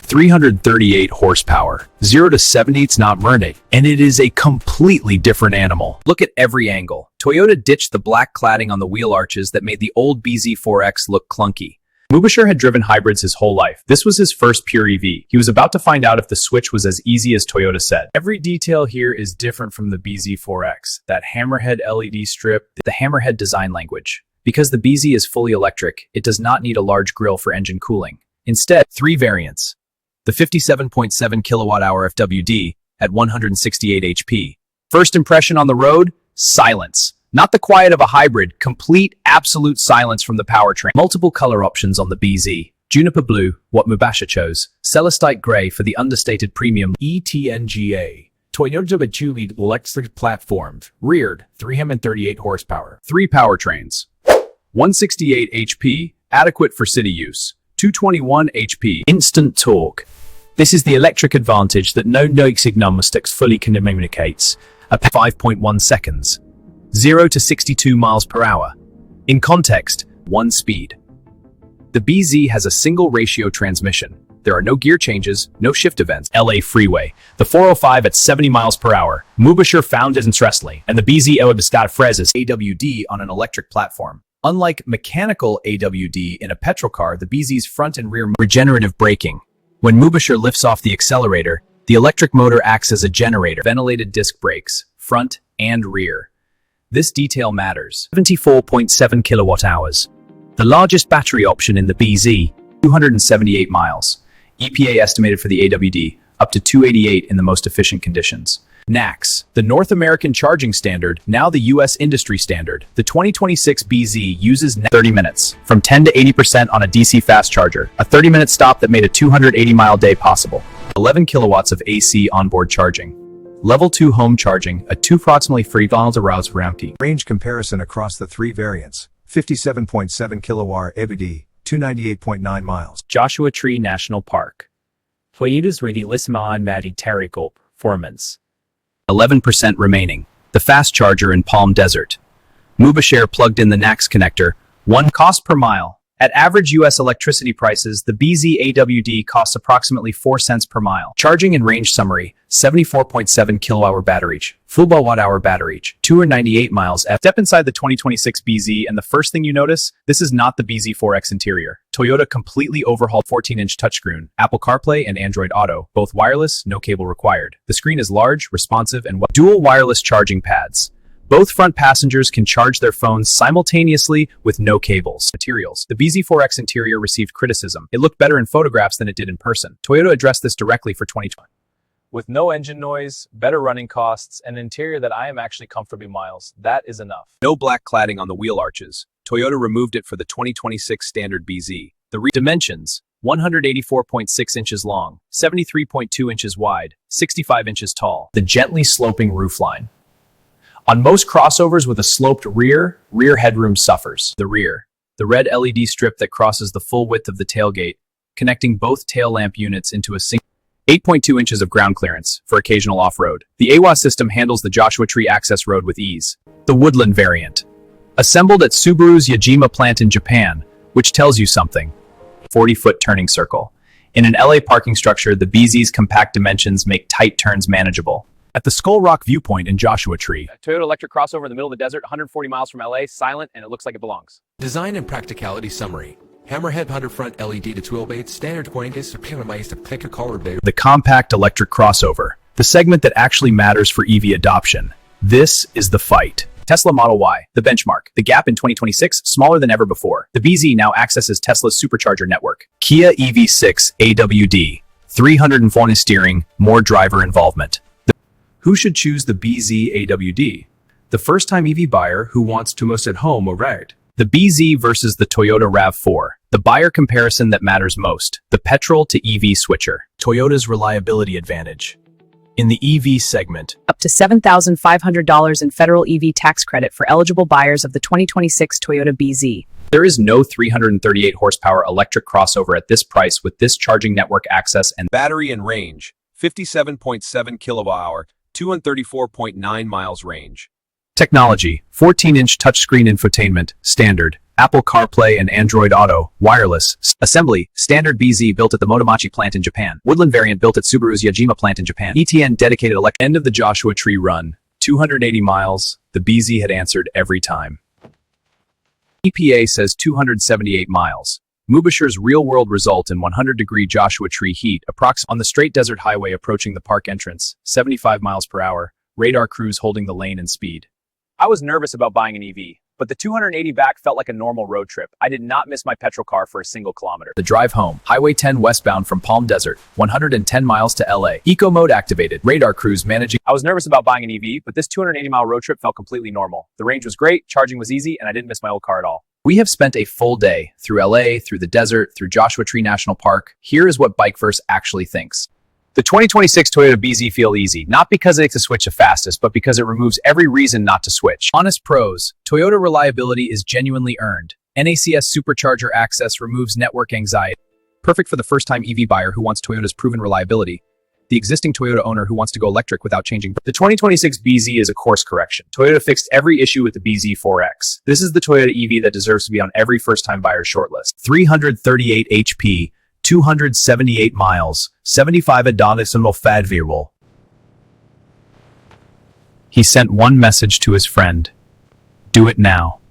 338 horsepower, 0 to 70, it's not Merne, and it is a completely different animal. Look at every angle. Toyota ditched the black cladding on the wheel arches that made the old BZ4X look clunky. Mubashir had driven hybrids his whole life. This was his first pure EV. He was about to find out if the switch was as easy as Toyota said. Every detail here is different from the BZ4X. That hammerhead LED strip, the hammerhead design language. Because the BZ is fully electric, it does not need a large grille for engine cooling. Instead, 3 variants. The 57.7 kilowatt-hour FWD at 168 HP. First impression on the road? Silence. Not the quiet of a hybrid, complete, absolute silence from the powertrain. Multiple color options on the BZ. Juniper blue, what Mubashir chose. Celestite gray for the understated premium. ETNGA. Toyota Bajuli electric platforms. Reared, 338 horsepower. 3 powertrains. 168 HP, adequate for city use. 221 HP, instant torque. This is the electric advantage that no NACS fully communicates. At 5.1 seconds. 0 to 62 miles per hour. In context, 1 speed. The BZ has a single ratio transmission. There are no gear changes, no shift events. LA freeway. The 405 at 70 miles per hour. Mubashir found it interestingly, and the BZ Frezes AWD on an electric platform. Unlike mechanical AWD in a petrol car, the BZ's front and rear regenerative braking. When Mubashir lifts off the accelerator, the electric motor acts as a generator. Ventilated disc brakes, front and rear. This detail matters. 74.7 kilowatt hours. The largest battery option in the BZ, 278 miles. EPA estimated for the AWD, up to 288 in the most efficient conditions. NACS, the North American charging standard, now the US industry standard. The 2026 BZ uses 30 minutes, from 10 to 80% on a DC fast charger, a 30-minute stop that made a 280-mile day possible. 11 kilowatts of AC onboard charging. Level 2 home charging, a 2 approximately 3 miles around Ramki. Range comparison across the 3 variants. 57.7 kilowatt ABD, 298.9 miles. Joshua Tree National Park. Toyota's Radialisma Madi Terrico performance. 11% remaining. The fast charger in Palm Desert. Mubashir plugged in the NACS connector. 1 cost per mile. At average US electricity prices, the BZ AWD costs approximately 4 cents per mile. Charging and range summary, 74.7 kilowatt battery, full watt-hour battery, 298 miles. Step inside the 2026 BZ and the first thing you notice, this is not the BZ4X interior. Toyota completely overhauled 14-inch touchscreen, Apple CarPlay and Android Auto, both wireless, no cable required. The screen is large, responsive, and dual wireless charging pads. Both front passengers can charge their phones simultaneously with no cables. Materials. The BZ4X interior received criticism. It looked better in photographs than it did in person. Toyota addressed this directly for 2020. With no engine noise, better running costs, and an interior that I am actually comfortably miles, that is enough. No black cladding on the wheel arches. Toyota removed it for the 2026 standard BZ. The dimensions. 184.6 inches long, 73.2 inches wide, 65 inches tall. The gently sloping roofline. On most crossovers with a sloped rear headroom suffers. The rear. The red LED strip that crosses the full width of the tailgate, connecting both tail lamp units into a single 8.2 inches of ground clearance for occasional off-road. The AWA system handles the Joshua Tree access road with ease. The Woodland variant. Assembled at Subaru's Yajima plant in Japan, which tells you something. 40-foot turning circle. In an LA parking structure, the BZ's compact dimensions make tight turns manageable. At the Skull Rock viewpoint in Joshua Tree. A Toyota electric crossover in the middle of the desert, 140 miles from LA, silent, and it looks like it belongs. Design and practicality summary. Hammerhead 100 front LED to 12 standard point is optimized to pick a color bay. The compact electric crossover. The segment that actually matters for EV adoption. This is the fight. Tesla Model Y, the benchmark. The gap in 2026, smaller than ever before. The BZ now accesses Tesla's supercharger network. Kia EV6 AWD. 340 steering, more driver involvement. Who should choose the BZ AWD? The first-time EV buyer who wants to most at home or ride. The BZ versus the Toyota RAV4. The buyer comparison that matters most. The petrol to EV switcher. Toyota's reliability advantage. In the EV segment, up to $7,500 in federal EV tax credit for eligible buyers of the 2026 Toyota BZ. There is no 338 horsepower electric crossover at this price with this charging network access and battery and range. 57.7 kilowatt-hour, 234.9 miles range. Technology, 14-inch touchscreen infotainment, standard, Apple CarPlay and Android Auto, wireless, assembly, standard BZ built at the Motomachi plant in Japan, Woodland variant built at Subaru's Yajima plant in Japan, ETN dedicated end of the Joshua Tree run, 280 miles, the BZ had answered every time. EPA says 278 miles. Mubasher's real-world result in 100-degree Joshua Tree heat, on the straight desert highway approaching the park entrance, 75 miles per hour, radar crews holding the lane and speed. I was nervous about buying an EV, but the 280 back felt like a normal road trip. I did not miss my petrol car for a single kilometer. The drive home, Highway 10 westbound from Palm Desert, 110 miles to LA. Eco mode activated, radar crews managing. I was nervous about buying an EV, but this 280-mile road trip felt completely normal. The range was great, charging was easy, and I didn't miss my old car at all. We have spent a full day through LA, through the desert, through Joshua Tree National Park. Here is what Bikeverse actually thinks. The 2026 Toyota BZ feel easy, not because it takes a switch the fastest, but because it removes every reason not to switch. Honest pros, Toyota reliability is genuinely earned. NACS supercharger access removes network anxiety. Perfect for the first-time EV buyer who wants Toyota's proven reliability. The existing Toyota owner who wants to go electric without changing. The 2026 BZ is a course correction. Toyota fixed every issue with the BZ4X. This is the Toyota EV that deserves to be on every first-time buyer's shortlist. 338 HP, 278 miles, 75 adonisimal fadvirwal. He sent one message to his friend. Do it now.